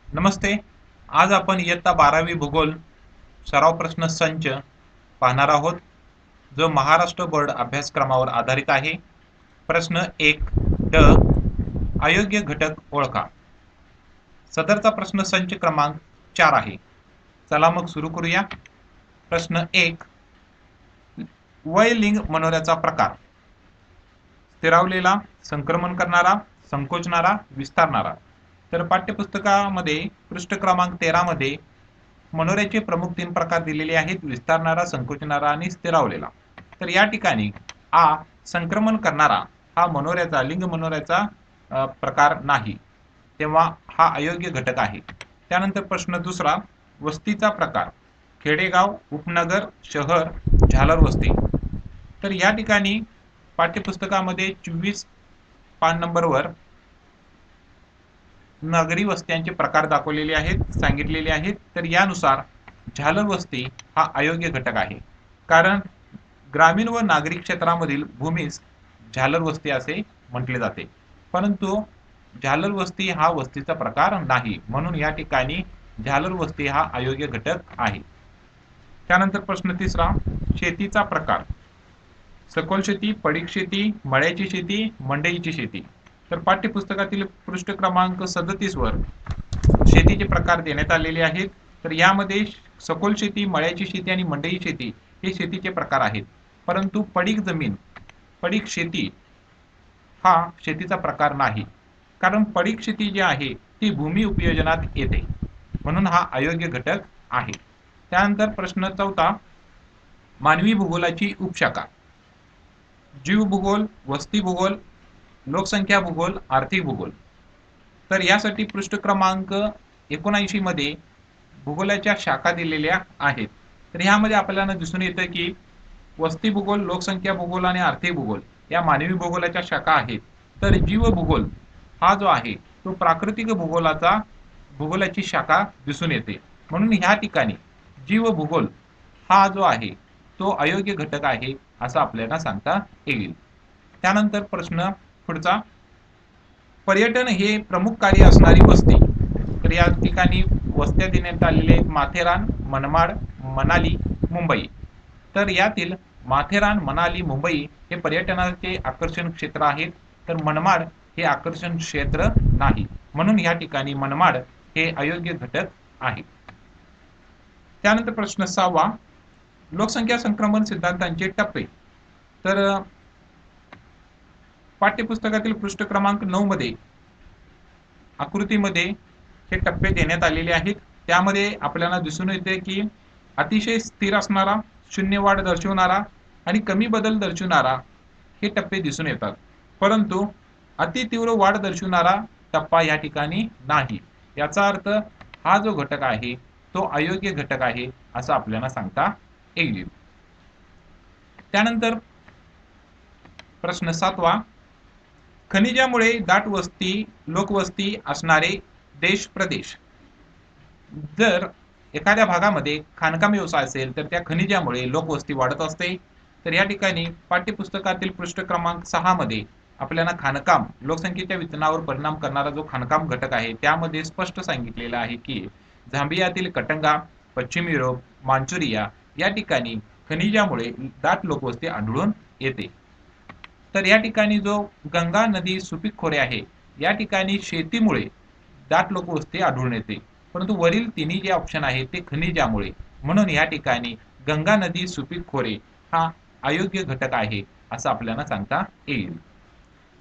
नमस्ते. आज आपण इयत्ता 12वी भूगोल सराव प्रश्न संच पाहणार आहोत, जो महाराष्ट्र बोर्ड अभ्यासक्रमावर आधारित आहे. प्रश्न 1 ड. अयोग्य घटक ओळखा. सदरचा प्रश्न संच क्रमांक 4 आहे. चला मग सुरू करूया. प्रश्न 1 वय लिंग मनोऱ्याचा प्रकार. स्थिरावलेला, संक्रमण करणारा, संकोचणारा, विस्तारणारा. तर पाठ्यपुस्तकामध्ये पृष्ठ क्रमांक 13 मध्ये मनोऱ्याचे प्रमुख 3 प्रकार दिलेले आहेत: विस्तारणारा, संकोचणारा आणि स्थिरावलेला. तर या ठिकाणी आ संक्रमण करणारा हा मनोऱ्याचा लिंग मनोऱ्याचा प्रकार नाही, तेव्हा हा अयोग्य घटक आहे. त्यानंतर प्रश्न दुसरा वस्तीचा प्रकार. खेडेगाव, उपनगर, शहर, झालर वस्ती. तर या ठिकाणी पाठ्यपुस्तकामध्ये 24 पान नंबरवर नागरी वस्त्यांचे प्रकार दाखवलेले आहेत, सांगितलेले आहेत. तर यानुसार झालर वस्ती हा अयोग्य घटक आहे, कारण ग्रामीण व नागरी क्षेत्रामधील भूमीस झालर वस्ती असे म्हटले जाते. परंतु झालर वस्ती हा वस्तीचा प्रकार नाही, म्हणून या ठिकाणी झालर वस्ती हा अयोग्य घटक आहे. त्यानंतर प्रश्न तिसरा शेतीचा प्रकार. सखोल शेती, पडीक शेती, मळ्याची शेती, मंडईची शेती. तर पाठ्यपुस्तकातील पृष्ठ क्रमांक 37 वर शेतीचे प्रकार देण्यात आलेले आहेत. तर यामध्ये सखोल शेती, मळ्याची शेती आणि मंडई शेती हे शेतीचे प्रकार आहेत. परंतु पडीक जमीन, पडीक शेती हा शेतीचा प्रकार नाही, कारण पडीक शेती जी आहे ती भूमी उपयोजनात येते, म्हणून हा अयोग्य घटक आहे. त्यानंतर प्रश्न चौथा मानवी भूगोलाची उपशाखा. जीव भूगोल, वस्ती भूगोल, लोकसंख्या भूगोल, आर्थिक भूगोल. तर यासाठी पृष्ठ क्रमांक 79 मध्ये भूगोलाच्या शाखा दिलेल्या आहेत. तर ह्यामध्ये आपल्याला दिसून येतं की वस्ती भूगोल, लोकसंख्या भूगोल आणि आर्थिक भूगोल या मानवी भूगोलाच्या शाखा आहेत. तर जीव भूगोल हा जो आहे तो प्राकृतिक भूगोलाची शाखा दिसून येते, म्हणून ह्या ठिकाणी जीव भूगोल हा जो आहे तो अयोग्य घटक आहे असं आपल्याला सांगता येईल. त्यानंतर प्रश्न पुढचा पर्यटन हे प्रमुख कार्य असणारी वस्ती. तर या ठिकाणी वस्त्या देण्यात आलेले आहेत: माथेरान, मनमाड, मनाली, मुंबई. तर यातील माथेरान, मनाली, मुंबई हे पर्यटनाचे आकर्षण क्षेत्र आहेत, तर मनमाड हे आकर्षण क्षेत्र नाही, म्हणून या ठिकाणी मनमाड हे अयोग्य घटक आहे. त्यानंतर प्रश्न 6 लोकसंख्या संक्रमण सिद्धांतांचे टप्पे. तर पाठ्यपुस्तकातील पृष्ठ क्रमांक 9 मध्ये आकृतीमध्ये हे टप्पे देण्यात आलेले आहेत. त्यामध्ये आपल्याला दिसून येते की अतिशय स्थिर असणारा, शून्य वाढ दर्शवणारा आणि कमी बदल दर्शवणारा हे टप्पे दिसून येतात, परंतु अति तीव्र वाढ दर्शवणारा टप्पा या ठिकाणी नाही. याचा अर्थ हा जो घटक आहे तो अयोग्य घटक आहे असं आपल्याला सांगता येईल. त्यानंतर प्रश्न 7 खनिजामुळे दाट वस्ती, लोकवस्ती असणारे देश प्रदेश. जर एखाद्या भागामध्ये खाणकाम व्यवसाय असेल तर त्या खनिजामुळे लोकवस्ती वाढत असते. तर या ठिकाणी पाठ्यपुस्तकातील पृष्ठ क्रमांक 6 मध्ये आपल्याला खाणकाम लोकसंख्येच्या वितरणावर परिणाम करणारा जो खाणकाम घटक आहे त्यामध्ये स्पष्ट सांगितलेलं आहे की झांबियातील कटंगा, पश्चिम युरोप, मांचुरिया या ठिकाणी खनिजामुळे दाट लोकवस्ती आढळून येते. तर या ठिकाणी जो गंगा नदी सुपीक खोरे आहे या ठिकाणी शेतीमुळे दाट लोकवस्ती आढळून येते, परंतु वरील तिन्ही जे ऑप्शन आहेत ते खनिजामुळे, म्हणून या ठिकाणी गंगा नदी सुपीक खोरे हा अयोग्य घटक आहे असं आपल्याला सांगता येईल.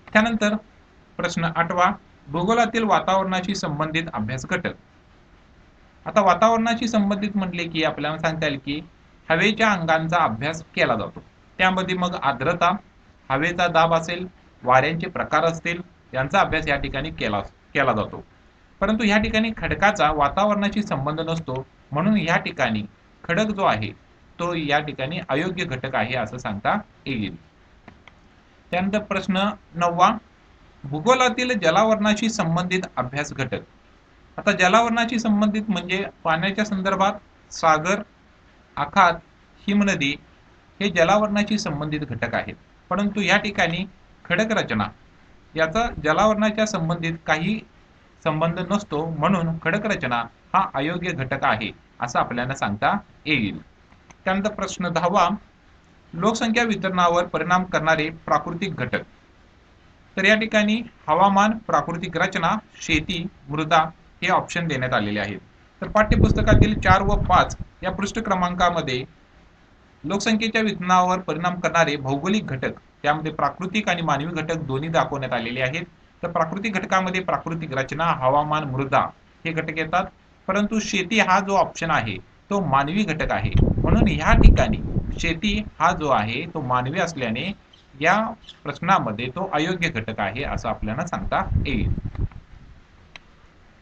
त्यानंतर प्रश्न 8 भूगोलातील वातावरणाशी संबंधित अभ्यास घटक. आता वातावरणाशी संबंधित म्हटले की आपल्याला सांगता येईल की हवेच्या अंगांचा अभ्यास केला जातो. त्यामध्ये मग आर्द्रता, हवेचा दाब असेल, वाऱ्यांचे प्रकार असतील, यांचा अभ्यास या ठिकाणी केला जातो. परंतु या ठिकाणी खडकाचा वातावरणाशी संबंध नसतो, म्हणून या ठिकाणी खडक जो आहे तो या ठिकाणी अयोग्य घटक आहे असं सांगता येईल. त्यानंतर प्रश्न 9 भूगोलातील जलावरणाशी संबंधित अभ्यास घटक. आता जलावरणाशी संबंधित म्हणजे पाण्याच्या संदर्भात सागर, आखात, हिमनदी हे जलावरणाशी संबंधित घटक आहेत. परंतु या ठिकाणी खडक रचना याचा जलावरणाच्या संबंधित काही संबंध नसतो, म्हणून खडक रचना हा अयोग्य घटक आहे असं आपल्याला सांगता येईल. त्यानंतर प्रश्न 10वा, लोकसंख्या वितरणावर परिणाम करणारे प्राकृतिक घटक. तर या ठिकाणी हवामान, प्राकृतिक रचना, शेती, मृदा हे ऑप्शन देण्यात आलेले आहेत. तर पाठ्यपुस्तकातील 4 व 5 या पृष्ठ क्रमांकामध्ये लोकसंख्येच्या वितरणावर परिणाम करणारे भौगोलिक घटक, त्यामध्ये प्राकृतिक आणि मानवी घटक दोन्ही दाखवण्यात आलेले आहेत. तर प्राकृतिक घटकामध्ये प्राकृतिक रचना, हवामान, मृदा हे घटक येतात, परंतु शेती हा जो ऑप्शन आहे तो मानवी घटक आहे, म्हणून ह्या ठिकाणी शेती हा जो आहे तो मानवी असल्याने या प्रश्नामध्ये तो अयोग्य घटक आहे असं आपल्याला सांगता येईल.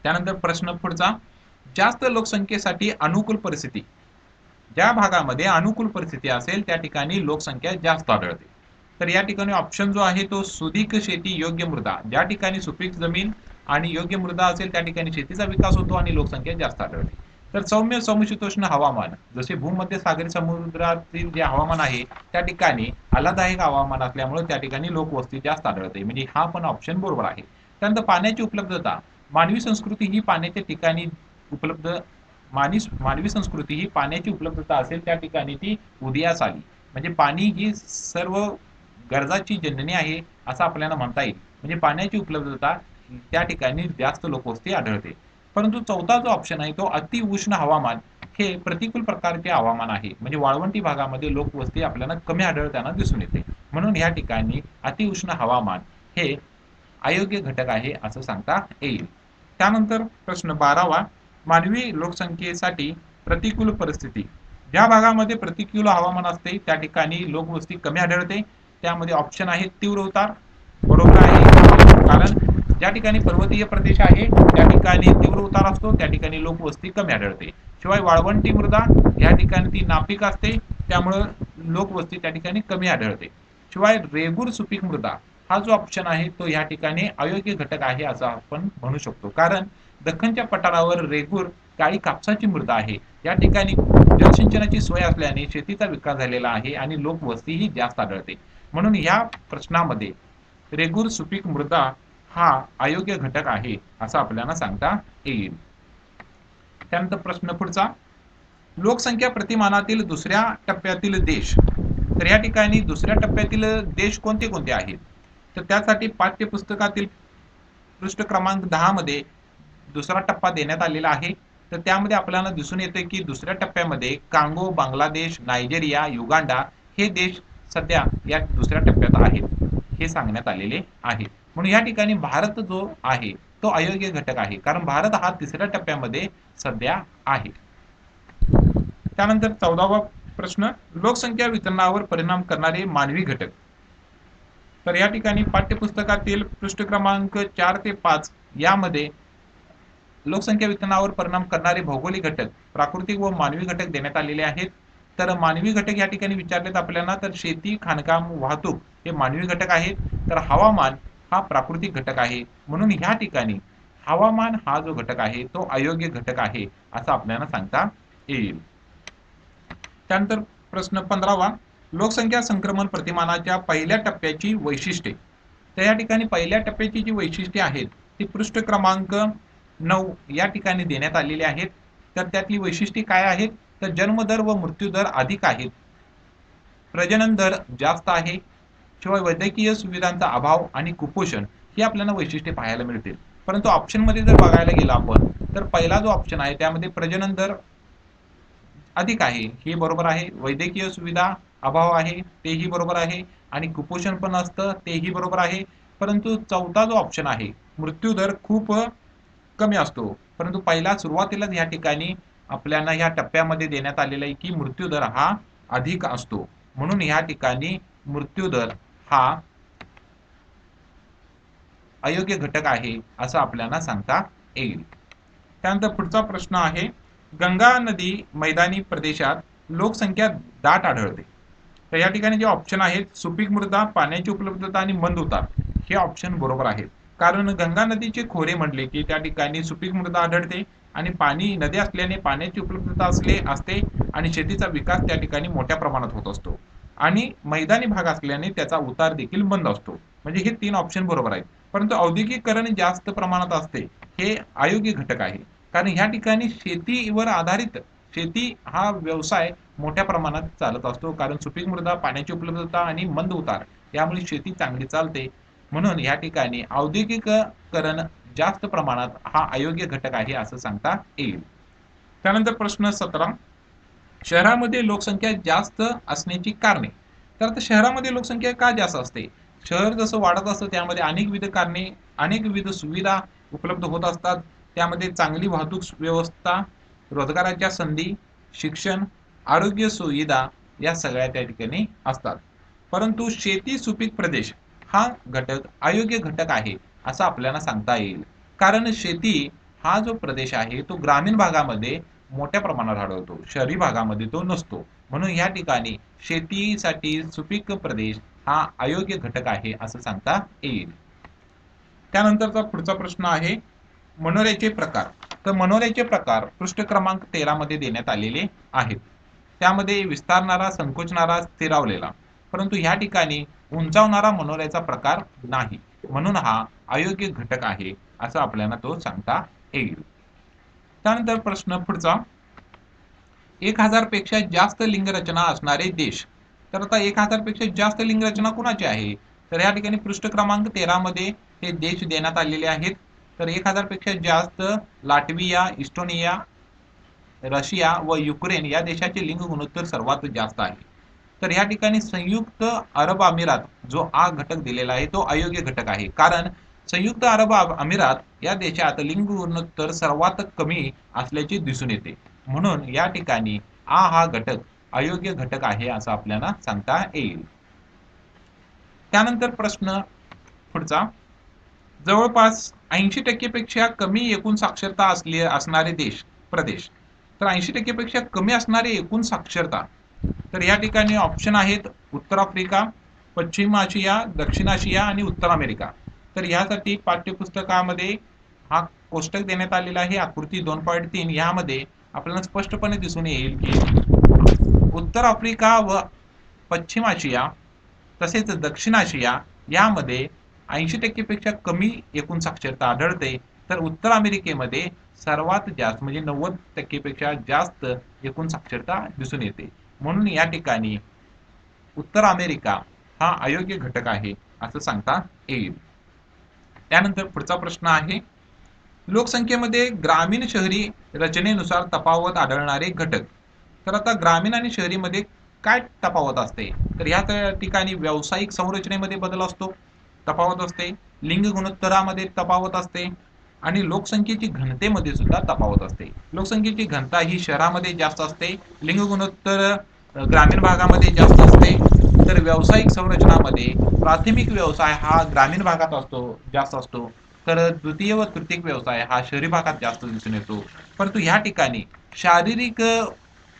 त्यानंतर प्रश्न पुढचा, जास्त लोकसंख्येसाठी अनुकूल परिस्थिती. ज्या भागामध्ये अनुकूल परिस्थिती असेल त्या ठिकाणी लोकसंख्या जास्त आढळते. तर या ठिकाणी ऑप्शन जो आहे तो सुपीक शेती योग्य मृदा, ज्या ठिकाणी सुपीक जमीन आणि योग्य मृदा असेल त्या ठिकाणी शेतीचा विकास होतो आणि लोकसंख्या जास्त आढळते. तर सौम्य समशीतोष्ण हवामान, जसे भूमध्य सागरी समुद्रातील जे हवामान आहे त्या ठिकाणी आल्हाददायक हवामान असल्यामुळे त्या ठिकाणी लोकवस्ती जास्त आढळते, म्हणजे हा पण ऑप्शन बरोबर आहे. त्यानंतर पाण्याची उपलब्धता, मानवी संस्कृती ही पाण्याच्या ठिकाणी उपलब्ध मानवी संस्कृती ही पाण्याची उपलब्धता असेल त्या ठिकाणी ती उदयास आली, म्हणजे पाणी ही सर्व गरजाची जननी आहे असं आपल्याला म्हणता येईल, म्हणजे पाण्याची उपलब्धता त्या ठिकाणी जास्त लोकवस्ती आढळते. परंतु चौथा जो ऑप्शन आहे तो अति उष्ण हवामान हे प्रतिकूल प्रकारचे हवामान आहे, म्हणजे वाळवंटी भागामध्ये लोकवस्ती आपल्याला कमी आढळताना दिसून येते, म्हणून या ठिकाणी अतिउष्ण हवामान हे अयोग्य घटक आहे असं सांगता येईल. त्यानंतर प्रश्न 12वा, मानवी लोकसंख्येसाठी प्रतिकूल परिस्थिती. ज्या भागामध्ये प्रतिकूल हवामान असते त्या ठिकाणी लोकवस्ती कमी आढळते, त्यामध्ये ऑप्शन आहे तीव्र उतार, बरोबर आहे, कारण ज्या ठिकाणी पर्वतीय प्रदेश आहे त्या ठिकाणी तीव्र उतार असतो, त्या ठिकाणी लोकवस्ती कमी आढळते. शिवाय वाळवंटी मृदा या ठिकाणी ती नापीक असते, त्यामुळे लोकवस्ती त्या ठिकाणी कमी आढळते. शिवाय रेगूर सुपीक मृदा हा जो ऑप्शन आहे तो या ठिकाणी अयोग्य घटक आहे असं आपण म्हणू शकतो, कारण दख्खनच्या पठारावर रेगूर काळी कापसाची मृदा आहे, या ठिकाणी जलसिंचनाची सोय असल्याने शेतीचा विकास झालेला आहे आणि लोकवस्तीही जास्त आढळते, म्हणून या प्रश्नामध्ये रेगूर सुपीक मृदा हा अयोग्य घटक आहे असं आपल्याला सांगता येईल. त्यानंतर प्रश्न पुढचा, लोकसंख्या प्रतिमानातील दुसऱ्या टप्प्यातील देश. तर या ठिकाणी दुसऱ्या टप्प्यातील देश कोणते कोणते आहेत, तर त्यासाठी पाठ्यपुस्तकातील पृष्ठ क्रमांक 10 मध्ये दुसरा टप्पा देण्यात आलेला आहे. तर त्यामध्ये आपल्याला दिसून येते की दुसऱ्या टप्प्यामध्ये कांगो, बांगलादेश, नायजेरिया, युगांडा हे देश सध्या या दुसऱ्या टप्प्यात आहेत हे सांगण्यात आलेले आहे, म्हणून या ठिकाणी भारत जो आहे तो अयोग्य घटक आहे, कारण भारत हा तिसऱ्या टप्प्यामध्ये सध्या आहे. त्यानंतर 14वा प्रश्न, लोकसंख्या वितरणावर परिणाम करणारे मानवी घटक. तर या ठिकाणी पाठ्यपुस्तकातील पृष्ठ क्रमांक 4 ते 5 यामध्ये लोकसंख्या वितरणावर परिणाम करणारे भौगोलिक घटक, प्राकृतिक व मानवी घटक देण्यात आलेले आहेत. तर मानवी घटक या ठिकाणी विचारलेत आपल्याला, तर शेती, खाणकाम, वाहतूक हे मानवी घटक आहेत, तर हवामान हा प्राकृतिक घटक आहे, म्हणून ह्या ठिकाणी हवामान हा जो घटक आहे तो अयोग्य घटक आहे असं आपल्याला सांगता येईल. त्यानंतर प्रश्न 15वा, लोकसंख्या संक्रमण प्रतिमानाच्या पहिल्या टप्प्याची वैशिष्ट्ये. तर या ठिकाणी पहिल्या टप्प्याची जी वैशिष्ट्ये आहेत ती पृष्ठ क्रमांक 9 या ठिकाणी देण्यात आलेली आहेत. तर त्यातली वैशिष्ट्ये काय आहेत, तर जन्मदर व मृत्यूदर अधिक आहेत, प्रजनन दर जास्त आहे, शिवाय वैद्यकीय सुविधांचा अभाव आणि कुपोषण ही आपल्याला वैशिष्ट्ये पाहायला मिळतील. परंतु ऑप्शनमध्ये जर बघायला गेला आपण तर पहिला जो ऑप्शन आहे त्यामध्ये प्रजनन दर अधिक आहे हे बरोबर आहे, वैद्यकीय सुविधा अभाव आहे तेही बरोबर आहे, आणि कुपोषण पण असतं तेही बरोबर आहे. परंतु चौथा जो ऑप्शन आहे मृत्यू दर खूप कमी असतो, परंतु पहिला सुरुवातीलाच या ठिकाणी आपल्याला ह्या टप्प्यामध्ये देण्यात आलेला आहे की मृत्यू दर हा अधिक असतो, म्हणून ह्या ठिकाणी मृत्यू दर हा अयोग्य घटक आहे असं आपल्याला सांगता येईल. त्यानंतर पुढचा प्रश्न आहे, गंगा नदी मैदानी प्रदेशात लोकसंख्या दाट आढळते. तर या ठिकाणी जे ऑप्शन आहेत सुपीक मृदा, पाण्याची उपलब्धता आणि मंद उतार हे ऑप्शन बरोबर आहेत, कारण गंगा नदीचे खोरे म्हटले की त्या ठिकाणी सुपीक मृदा आढळते आणि पाणी नदी असल्याने पाण्याची उपलब्धता असते आणि शेतीचा विकास त्या ठिकाणी मोठ्या प्रमाणात होत असतो, आणि मैदानी भाग असल्याने त्याचा उतार देखील मंद असतो, म्हणजे हे 3 ऑप्शन बरोबर आहेत. परंतु औद्योगिकीकरण जास्त प्रमाणात असते हे अयोग्य घटक आहे. कारण ह्या ठिकाणी शेतीवर आधारित शेती हा व्यवसाय मोठ्या प्रमाणात चालत असतो. कारण सुपीक मृदा, पाण्याची उपलब्धता आणि मंद उतार यामुळे शेती चांगली चालते. म्हणून या ठिकाणी औद्योगिकीकरण जास्त प्रमाणात हा अयोग्य घटक आहे असं सांगता येईल. त्यानंतर प्रश्न 17, शहरामध्ये लोकसंख्या जास्त असण्याची कारणे. तर आता शहरामध्ये लोकसंख्या का जास्त असते? शहर जसं वाढत असतं त्यामध्ये अनेकविध कारणे, अनेकविध सुविधा उपलब्ध होत असतात. त्यामध्ये चांगली वाहतूक व्यवस्था, रोजगाराच्या संधी, शिक्षण, आरोग्य सुविधा या सगळ्या त्या ठिकाणी असतात. परंतु शेती सुपीक प्रदेश हा घटक अयोग्य घटक आहे असं आपल्याला सांगता येईल. कारण शेती हा जो प्रदेश आहे तो ग्रामीण भागामध्ये मोठ्या प्रमाणात आढळतो, शहरी भागामध्ये तो नसतो. म्हणून या ठिकाणी शेतीसाठी सुपीक प्रदेश हा अयोग्य घटक आहे असं सांगता येईल. त्यानंतरचा पुढचा प्रश्न आहे मनोऱ्याचे प्रकार. तर मनोऱ्याचे प्रकार पृष्ठ क्रमांक 13 मध्ये देण्यात आलेले आहेत. त्यामध्ये विस्तारणारा, संकोचणारा, स्थिरावलेला. परंतु ह्या ठिकाणी उंचावणारा मनोऱ्याचा प्रकार नाही. म्हणून हा अयोग्य घटक आहे असं आपल्याला तो सांगता येईल. त्यानंतर प्रश्न पुढचा, 1000 पेक्षा जास्त लिंगरचना असणारे देश. तर आता 1000 पेक्षा जास्त लिंगरचना कुणाची आहे? तर या ठिकाणी पृष्ठ क्रमांक 13 मध्ये हे देश देण्यात आलेले आहेत. तर 1000 पेक्षा जास्त लाटविया, इस्टोनिया, रशिया व युक्रेन या देशाचे लिंग गुणोत्तर सर्वात जास्त आहे. तर या ठिकाणी संयुक्त अरब अमिरात जो आ घटक दिलेला आहे तो अयोग्य घटक आहे. कारण संयुक्त अरब अमिरात या देशात लिंग गुणोत्तर सर्वात कमी असल्याचे दिसून येते. म्हणून या ठिकाणी आ हा घटक अयोग्य घटक आहे असं आपल्याला सांगता येईल. त्यानंतर प्रश्न पुढचा, जवळपास 80% पेक्षा कमी एकूण साक्षरता असणारे देश प्रदेश. तर 80% पेक्षा कमी असणारे एकूण साक्षरता. तर या ठिकाणी ऑप्शन आहेत उत्तर आफ्रिका, पश्चिम आशिया, दक्षिण आशिया आणि उत्तर अमेरिका. तर यासाठी पाठ्यपुस्तकामध्ये हा कोष्टक देण्यात आलेला आहे आकृती 2.3. यामध्ये आपल्याला स्पष्टपणे दिसून येईल की उत्तर आफ्रिका व पश्चिम आशिया तसेच दक्षिण आशिया यामध्ये 80% पेक्षा कमी एकूण साक्षरता आढळते. तर उत्तर अमेरिकेमध्ये सर्वात जास्त म्हणजे 90% पेक्षा जास्त एकूण साक्षरता दिसून येते. म्हणून या ठिकाणी उत्तर अमेरिका हा अयोग्य घटक आहे असं सांगता येईल. त्यानंतर पुढचा प्रश्न आहे लोकसंख्येमध्ये ग्रामीण शहरी रचनेनुसार तफावत आढळणारे घटक. तर आता ग्रामीण आणि शहरीमध्ये काय तफावत असते? तर या ठिकाणी व्यावसायिक संरचनेमध्ये बदल असतो, तफावत असते, लिंग गुणोत्तरामध्ये तफावत असते आणि लोकसंख्येची घनतेमध्ये सुद्धा तफावत असते. लोकसंख्येची घनता ही शहरामध्ये जास्त असते, लिंग गुणोत्तर ग्रामीण भागामध्ये जास्त असते. तर व्यावसायिक संरचनामध्ये प्राथमिक व्यवसाय हा ग्रामीण भागात जास्त असतो, तर द्वितीय व तृतीय व्यवसाय हा शहरी भागात जास्त दिसून येतो. परंतु ह्या ठिकाणी शारीरिक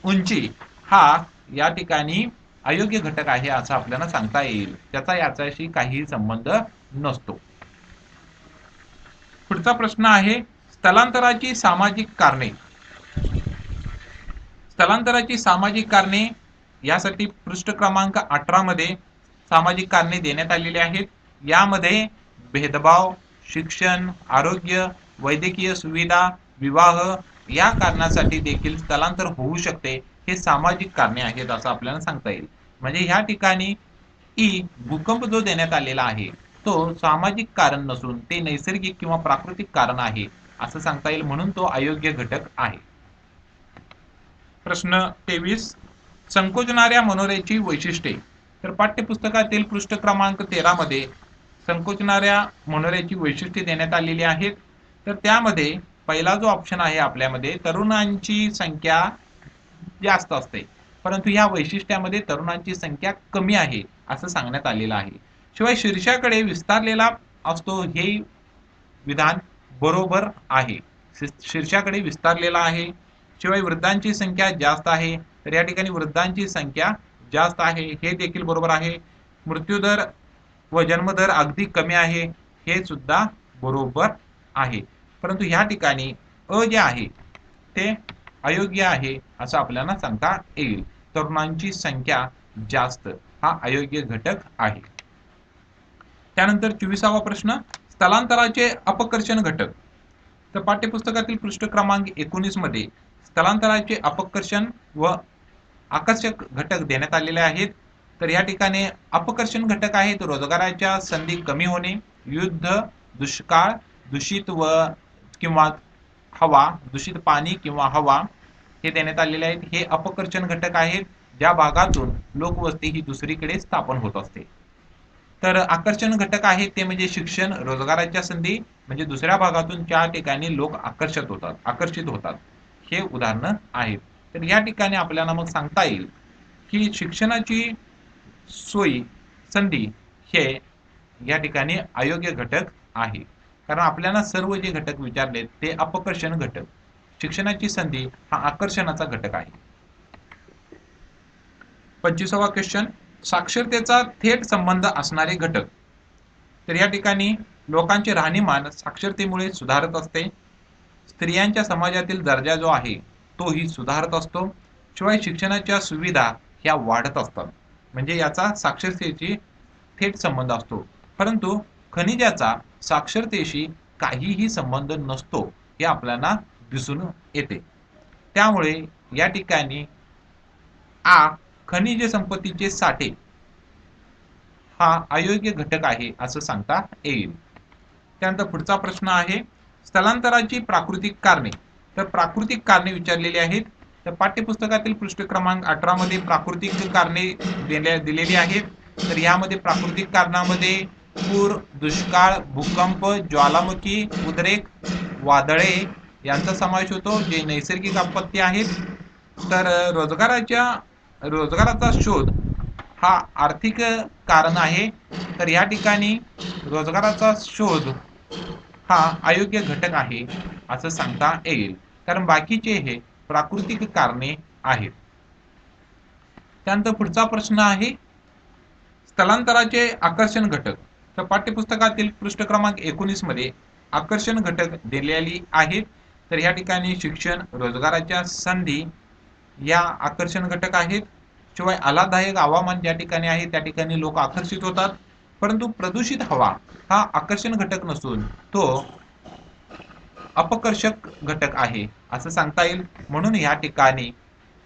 उंची हा या ठिकाणी अयोग्य घटक आहे असं आपल्याला सांगता येईल. त्याचा याच्याशी काही संबंध नसतो. पुढचा प्रश्न आहे स्थलांतराची सामाजिक कारणे. स्थलांतराची सामाजिक कारणे यासाठी पृष्ठ क्रमांक 18 मध्ये सामाजिक कारणे देण्यात आलेली आहेत. यामध्ये भेदभाव, शिक्षण, आरोग्य, वैद्यकीय सुविधा, विवाह या कारणासाठी देखील स्थलांतर होऊ शकते. हे सामाजिक कारणे आहेत असं आपल्याला सांगता येईल. म्हणजे ह्या ठिकाणी भूकंप जो देण्यात आलेला आहे तो सामाजिक कारण नसून ते नैसर्गिक किंवा प्राकृतिक कारण आहे असं सांगता येईल. म्हणून तो अयोग्य घटक आहे. प्रश्न 23, संकोचणाऱ्या मनोऱ्याची वैशिष्ट्ये. तर पाठ्यपुस्तकातील पृष्ठ क्रमांक 13 मध्ये संकोचणाऱ्या मनोऱ्याची वैशिष्ट्ये देण्यात आलेली आहेत. तर त्यामध्ये पहिला जो ऑप्शन आहे आपल्यामध्ये तरुणांची संख्या जास्त असते, परंतु या वैशिष्ट्यामध्ये तरुणांची संख्या कमी आहे असं सांगण्यात आलेलं आहे. शिवाय शीर्षाकडे विस्तारलेला असतो हे विधान बरोबर आहे. शीर्षाकडे विस्तारलेला आहे. शिवाय वृद्धांची संख्या जास्त आहे, तर या ठिकाणी वृद्धांची संख्या जास्त आहे हे देखील बरोबर आहे. मृत्यूदर व जन्मदर अगदी कमी आहे हे सुद्धा बरोबर आहे. परंतु ह्या ठिकाणी जे आहे ते अयोग्य आहे असं आपल्याला सांगता येईल. तरुणांची संख्या जास्त हा अयोग्य घटक आहे. त्यानंतर 24वा प्रश्न, स्थलांतराचे अपकर्षण घटक. तर पाठ्यपुस्तकातील पृष्ठ क्रमांक 19 मध्ये स्थलांतराचे अपकर्षण व आकर्षक घटक देण्यात आलेले आहेत. तर या ठिकाणी अपकर्षण घटक आहेत रोजगाराच्या संधी कमी होणे, युद्ध, दुष्काळ, दूषित व किंवा हवा, दूषित पाणी किंवा हवा हे देण्यात आलेले आहेत. हे अपकर्षण घटक आहेत ज्या भागातून लोकवस्ती ही दुसरीकडे स्थापन होत असते. तर आकर्षण घटक आहेत ते म्हणजे शिक्षण, रोजगाराच्या संधी, म्हणजे दुसऱ्या भागातून त्या ठिकाणी लोक आकर्षित होतात हे उदाहरणं आहेत. तर या ठिकाणी आपल्याला मग सांगता येईल की शिक्षणाची सोयी, संधी हे या ठिकाणी अयोग्य घटक आहे. कारण आपल्याला सर्व जे घटक विचारले ते अपकर्षण घटक, शिक्षणाची संधी हा आकर्षणाचा घटक आहे. 25वा क्वेश्चन, साक्षरतेचा थेट संबंध असणारे घटक. तर या ठिकाणी लोकांचे राहणीमान साक्षरतेमुळे सुधारत असते. स्त्रियांच्या समाजातील दर्जा जो आहे तोही सुधारत असतो. शिवाय शिक्षणाच्या सुविधा ह्या वाढत असतात. म्हणजे याचा साक्षरतेशी थेट संबंध असतो. परंतु खनिजाचा साक्षरतेशी काहीही संबंध नसतो हे आपल्याला दिसून येते. त्यामुळे या ठिकाणी खनिज संपत्तीचे साठे हा अयोग्य घटक आहे असं सांगता येईल. त्यानंतर पुढचा प्रश्न आहे स्थलांतराची प्राकृतिक कारणे. तर प्राकृतिक कारणे विचारलेली आहेत. तर पाठ्यपुस्तकातील पृष्ठ क्रमांक 18 मध्ये प्राकृतिक कारणे दिलेली आहेत. तर यामध्ये प्राकृतिक कारणामध्ये पूर, दुष्काळ, भूकंप, ज्वालामुखी, उद्रेक, वादळे यांचा समावेश होतो जे नैसर्गिक आपत्ती आहेत. तर रोजगाराचा शोध हा आर्थिक कारण आहे. तर या ठिकाणी रोजगाराचा शोध हा अयोग्य घटक आहे असं सांगता येईल, कारण बाकीचे हे प्राकृतिक कारणे आहेत. त्यानंतर पुढचा प्रश्न आहे स्थलांतराचे आकर्षण घटक. तर पाठ्यपुस्तकातील पृष्ठ क्रमांक 19 मध्ये आकर्षण घटक दिलेली आहेत. तर या ठिकाणी शिक्षण, रोजगाराच्या संधी या आकर्षण घटक आहेत. शिवाय आल्हाददायक हवामान ज्या ठिकाणी आहे त्या ठिकाणी लोक आकर्षित होतात. परंतु प्रदूषित हवा हा आकर्षण घटक नसून तो अपकर्षक घटक आहे असं सांगता येईल. म्हणून या ठिकाणी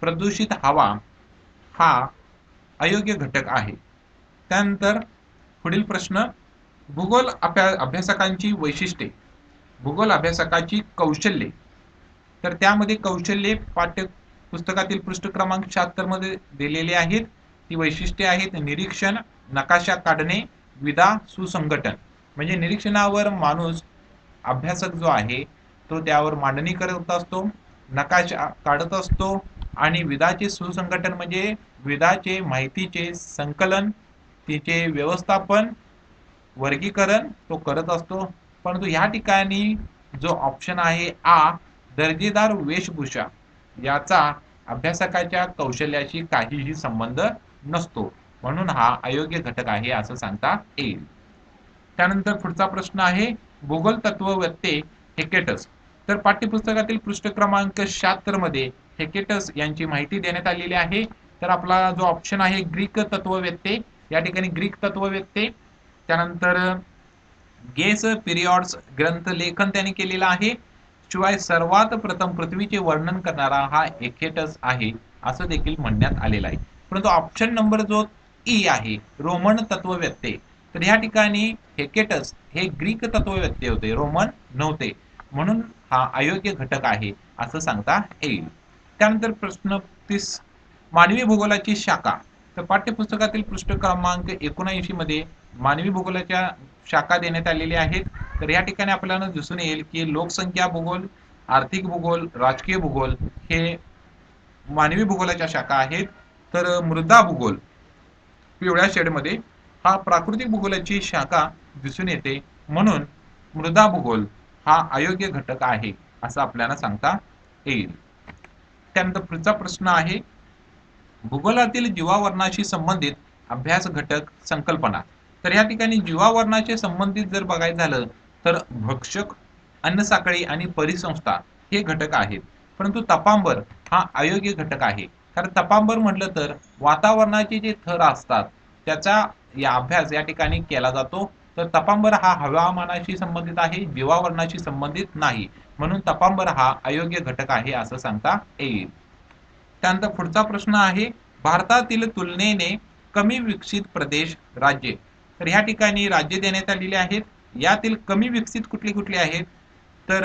प्रदूषित हवा हा अयोग्य घटक आहे. त्यानंतर पुढील प्रश्न, भूगोल अभ्यासकांची वैशिष्ट्ये. भूगोल अभ्यासकाची कौशल्ये. तर त्यामध्ये कौशल्ये पाठ्यपुस्तकातील पृष्ठ क्रमांक 76 मध्ये दिलेली आहेत. ती वैशिष्ट्ये आहेत निरीक्षण, नकाशा काढणे, विधा, सुसंघटन. म्हणजे निरीक्षणावर माणूस अभ्यासक जो आहे तो त्यावर मांडणी करत असतो, नकाशा काढत असतो आणि विधाचे सुसंघटन म्हणजे विधाचे माहितीचे संकलन, तिचे व्यवस्थापन, वर्गीकरण तो करत असतो. परंतु या ठिकाणी जो ऑप्शन आहे दर्जेदार वेशभूषा, याचा अभ्यासकाच्या कौशल्याशी काहीही संबंध नसतो. म्हणून हा अयोग्य घटक आहे असं सांगता येईल. त्यानंतर पुढचा प्रश्न आहे भूगोल तत्ववेत्ते हेकेटस. तर पाठ्यपुस्तकातील पृष्ठ क्रमांक 76 मध्ये हेकेटस यांची माहिती देण्यात आलेली आहे. तर आपला जो ऑप्शन आहे ग्रीक तत्ववेत्ते, या ठिकाणी ग्रीक तत्ववेत्ते. त्यानंतर गेस पिरियॉड्स ग्रंथ लेखन त्यांनी केलेला आहे. शिवाय सर्वात प्रथम पृथ्वीचे वर्णन करणारा हा हेकेटस आहे असं देखील म्हणण्यात आलेलं आहे. परंतु ऑप्शन नंबर जो आहे रोमन तत्ववेत्ते, तर या ठिकाणी हेकेटस हे ग्रीक तत्ववेत्ते होते, रोमन नव्हते. म्हणून हा अयोग्य घटक आहे असं सांगता येईल. त्यानंतर प्रश्न 30, मानवी भूगोलाची शाखा. तर पाठ्यपुस्तकातील पृष्ठ क्रमांक 79 मध्ये मानवी भूगोलाच्या शाखा देण्यात आलेल्या आहेत. तर या ठिकाणी आपल्याला दिसून येईल की लोकसंख्या भूगोल, आर्थिक भूगोल, राजकीय भूगोल हे मानवी भूगोलाच्या शाखा आहेत. तर मृदा भूगोल पिवळ्या शेडमध्ये हा प्राकृतिक भूगोलाची शाखा दिसून येते. म्हणून मृदा भूगोल हा अयोग्य घटक आहे असं आपल्याला सांगता येईल. त्यानंतर पुढचा प्रश्न आहे भूगोलातील जीवावरणाशी संबंधित अभ्यास घटक संकल्पना. तर या ठिकाणी जीवावरणाचे संबंधित जर बघायचं झालं तर भक्षक, अन्नसाखळी आणि परिसंस्था हे घटक आहेत. परंतु तपांबर हा अयोग्य घटक आहे. कारण तपांबर म्हटलं तर वातावरणाचे जे थर असतात त्याचा अभ्यास या ठिकाणी केला जातो. तर तपांबर हा हवामानाशी संबंधित आहे, जीवावरणाशी संबंधित नाही. म्हणून तपांबर हा अयोग्य घटक आहे असं सांगता येईल. त्यानंतर पुढचा प्रश्न आहे, भारतातील तुलनेने कमी विकसित प्रदेश राज्ये. तर ह्या ठिकाणी राज्य देण्यात आलेली आहेत. यातील कमी विकसित कुठली कुठली आहेत? तर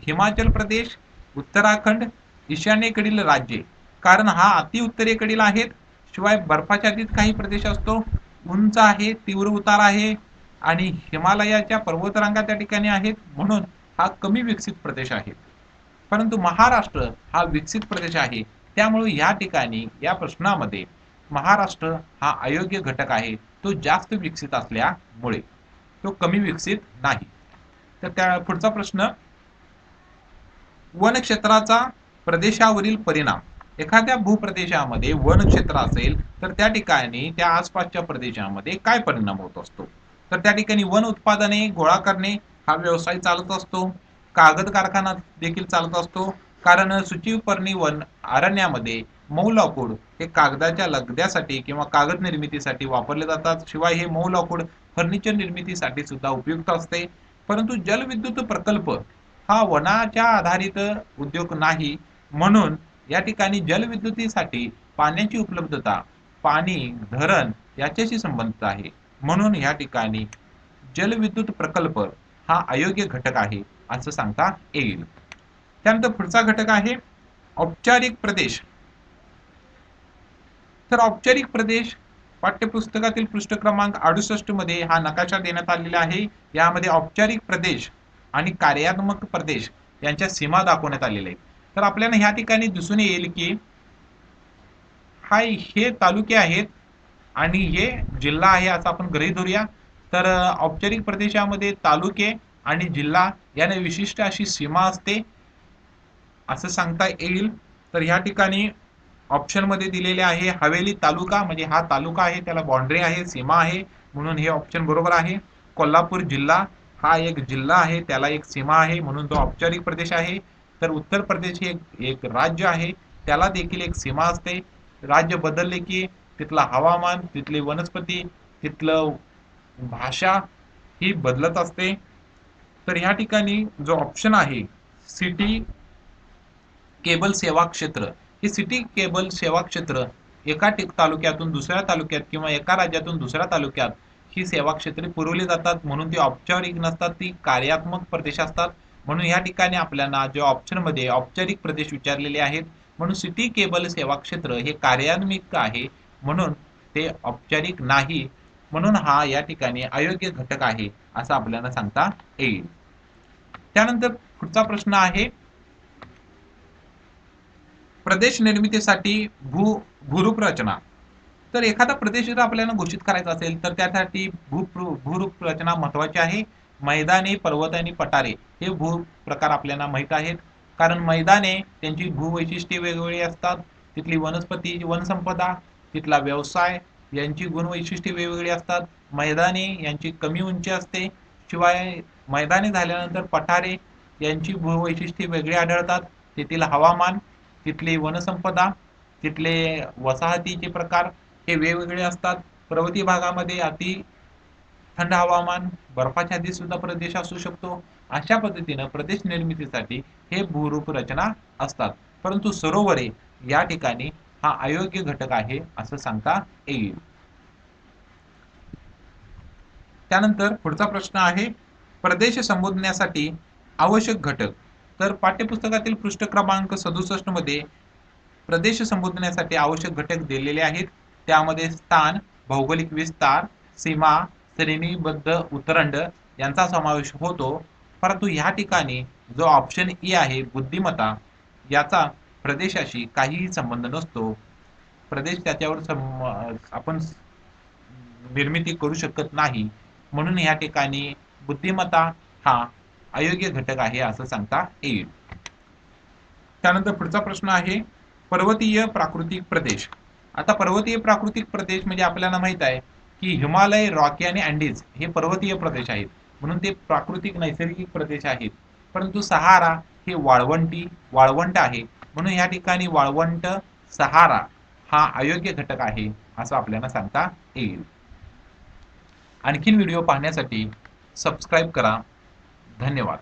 हिमाचल प्रदेश, उत्तराखंड, ईशान्येकडील राज्ये. कारण हा अति उत्तरेकडील आहेत. शिवाय बर्फाच्छादित काही प्रदेश असतो, उंच आहे, तीव्र उतार आहे आणि हिमालयाच्या पर्वतरांगा त्या ठिकाणी आहेत. म्हणून हा कमी विकसित प्रदेश आहे. परंतु महाराष्ट्र हा विकसित प्रदेश आहे. त्यामुळे या ठिकाणी या प्रश्नामध्ये महाराष्ट्र हा अयोग्य घटक आहे. तो जास्त विकसित असल्यामुळे तो कमी विकसित नाही. तर त्या पुढचा प्रश्न, वनक्षेत्राचा प्रदेशावरील परिणाम. एखाद्या भूप्रदेशामध्ये वनक्षेत्र असेल तर त्या ठिकाणी त्या आसपासच्या प्रदेशामध्ये काय परिणाम होत असतो? तर त्या ठिकाणी वन उत्पादने गोळा करणे हा व्यवसाय चालत असतो. कागद कारखाना देखील चालत असतो. कारण सूचिपर्णी वन अरण्यामध्ये मऊ लाकूड हे कागदाच्या लगद्यासाठी किंवा कागद निर्मितीसाठी वापरले जातात. शिवाय हे मऊ लाकूड फर्निचर निर्मितीसाठी सुद्धा उपयुक्त असते. परंतु जलविद्युत प्रकल्प हा वनाच्या आधारित उद्योग नाही. म्हणून या ठिकाणी जलविद्युतीसाठी पाण्याची उपलब्धता, पाणी, धरण याच्याशी संबंधित आहे. म्हणून या ठिकाणी जलविद्युत प्रकल्प हा अयोग्य घटक आहे असं सांगता येईल. त्यानंतर पुढचा घटक आहे औपचारिक प्रदेश. तर औपचारिक प्रदेश पाठ्यपुस्तकातील पृष्ठ क्रमांक 68 मध्ये हा नकाशा देण्यात आलेला आहे. यामध्ये औपचारिक प्रदेश आणि कार्यात्मक प्रदेश यांच्या सीमा दाखवण्यात आलेल्या आहेत. तर आपल्याला ह्या ठिकाणी दिसून येईल की हे तालुके आहेत आणि हे जिल्हा आहे असं आपण गृहीत धरूया. तर औपचारिक प्रदेशामध्ये तालुके आणि जिल्हा याने विशिष्ट अशी सीमा असते असं सांगता येईल. तर ह्या ठिकाणी ऑप्शन मध्ये दिलेले आहे हवेली तालुका, म्हणजे हा तालुका आहे, त्याला बाउंड्री आहे, सीमा आहे, म्हणून हे ऑप्शन बरोबर आहे. कोल्हापूर जिल्हा हा एक जिल्हा आहे, त्याला एक सीमा आहे, म्हणून तो औपचारिक प्रदेश आहे. तर उत्तर प्रदेश हे एक राज्य आहे, त्याला देखील एक सीमा असते. राज्य बदलले की तिथला हवामान, तिथली वनस्पती, तिथलं भाषा ही बदलत असते. तर ह्या ठिकाणी जो ऑप्शन आहे सिटी केबल सेवा क्षेत्र, हे सिटी केबल सेवा क्षेत्र एका तालुक्यातून दुसऱ्या तालुक्यात किंवा एका राज्यातून दुसऱ्या तालुक्यात ही सेवा क्षेत्रे पुरवली जातात. म्हणून ती औपचारिक नसतात, ती कार्यात्मक प्रदेश असतात. म्हणून या ठिकाणी आपल्याला जे ऑप्शन मध्ये औपचारिक प्रदेश विचारलेले आहेत, म्हणून सिटी केबल सेवा क्षेत्र हे कार्यान्वित आहे, म्हणून ते औपचारिक नाही. म्हणून हा या ठिकाणी अयोग्य घटक आहे असं आपल्याला सांगता येईल. त्यानंतर पुढचा प्रश्न आहे, प्रदेश निर्मितीसाठी भूरूप रचना. तर एखादा प्रदेश जर आपल्याला घोषित करायचा असेल तर त्यासाठी भूरूप रचना महत्वाची आहे. मैदाने, पर्वत आणि पठारे हे भू प्रकार आपल्याला माहित आहेत. कारण मैदाने त्यांची भूवैशिष्ट्ये वेगवेगळी असतात, तिथली वनस्पती, वनसंपदा, तिथला व्यवसाय यांची गुणवैशिष्ट्ये वेगवेगळी असतात. मैदाने यांची कमी उंची असते. शिवाय मैदाने झाल्यानंतर पठारे यांची भूवैशिष्ट्ये वेगळी आढळतात. तेथील हवामान, तिथली वनसंपदा, तिथले वसाहतीचे प्रकार हे वेगवेगळे असतात. पर्वतीय भागामध्ये अति थंड हवामान, बर्फाच्छादित सुद्धा प्रदेश असू शकतो. अशा पद्धतीनं प्रदेश निर्मितीसाठी हे भूरूप रचना असतात. परंतु सरोवरे या ठिकाणी हा अयोग्य घटक आहे असं सांगता येईल. त्यानंतर पुढचा प्रश्न आहे, प्रदेश संबोधण्यासाठी आवश्यक घटक. तर पाठ्यपुस्तकातील पृष्ठ क्रमांक 67 मध्ये प्रदेश संबोधण्यासाठी आवश्यक घटक दिलेले आहेत. त्यामध्ये स्थान, भौगोलिक विस्तार, सीमा, श्रेणीबद्ध उतरंड यांचा समावेश होतो. परंतु ह्या ठिकाणी जो ऑप्शन ई आहे बुद्धिमत्ता, याचा प्रदेशाशी काहीही संबंध नसतो. प्रदेश त्याच्यावर आपण निर्मिती करू शकत नाही. म्हणून या ठिकाणी बुद्धिमत्ता हा अयोग्य घटक आहे असं सांगता येईल. त्यानंतर पुढचा प्रश्न आहे, पर्वतीय प्राकृतिक प्रदेश. आता पर्वतीय प्राकृतिक प्रदेश म्हणजे आपल्याला माहित आहे की हिमालय, रॉकी आणि अँडीज हे पर्वतीय प्रदेश आहेत, म्हणून ते प्राकृतिक नैसर्गिक प्रदेश आहेत. परंतु सहारा हे वाळवंट आहे, म्हणून या ठिकाणी वाळवंट, सहारा हा अयोग्य घटक आहे असं आपल्याला सांगता येईल. आणखीन व्हिडिओ पाहण्यासाठी सबस्क्राईब करा. धन्यवाद.